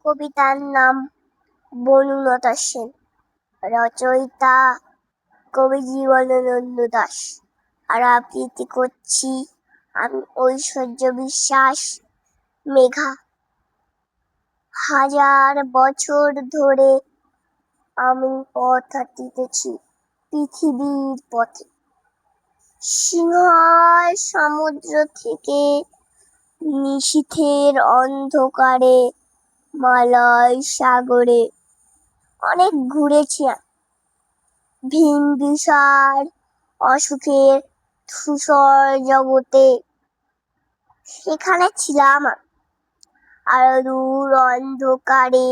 কবিতার নাম বনলতা সেন, রচয়িতা কবি জীবনানন্দ দাশ। আর আবৃত্তি করছি আমি ঐশ্বর্য বিশ্বাস, মেঘা। হাজার বছর ধরে আমি পথ হাঁটিতেছি পৃথিবীর পথে, সিংহল সমুদ্র থেকে নিশীথের অন্ধকারে, মালয় সাগরে অনেক ঘুরেছি ভিনবিসার অসুখের ধূসর জগতে। সেখানে ছিলাম আর দূর অন্ধকারে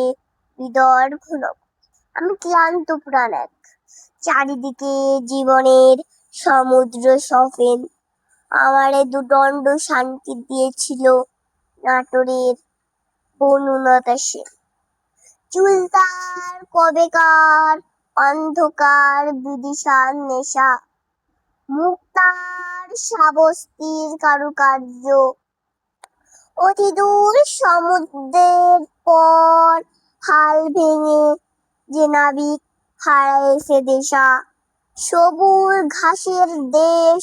বিদর্ভ নব। আমি ক্লান্ত প্রাণ এক, চারিদিকে জীবনের সমুদ্র সফেন। আমারে দুদণ্ড শান্তি দিয়েছিল নাটোরের বনলতা সেন। চুল তার কবেকার অন্ধকার বিদিশার নেশা, মুখ তার শ্রাবস্তির কারুকার্য। অতি দূর সমুদ্রের পর হাল ভেঙে যে নাবিক হারাইছে দেশা, সবুজ ঘাসের দেশ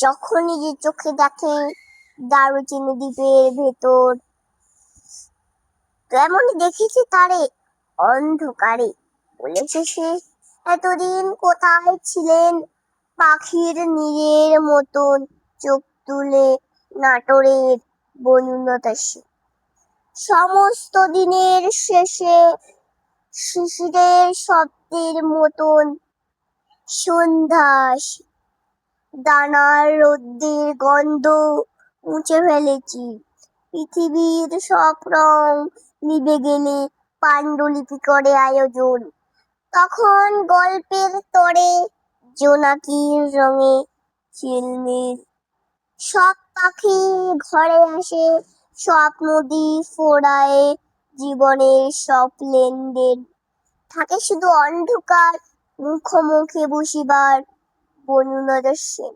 যখনই যে চোখে দেখে দারুচিনি দ্বীপের ভেতর। তেমনই দেখেছি তারে অন্ধকারে, বলেছে সে এতদিন কোথায় ছিলেন, পাখির নীড়ের মতন চোখ তুলে নাটোরের বনলতা সেন। সমস্ত দিনের শেষে শিশিরের শব্দের মতন সন্ধ্যা আসে, দানার রোদ্দের গন্ধ মুছে ফেলেছি। পৃথিবীর সব রং নিভে গেলে পাণ্ডুলিপি করে আয়োজন, তখন গল্পের তরে জোনাকির রঙে ঝিলমিল। সব পাখি ঘরে আসে, সব নদী ফোড়ায়, জীবনের সব লেনদেন থাকে শুধু অন্ধকার মুখোমুখি বসিবার বনলতা সেন।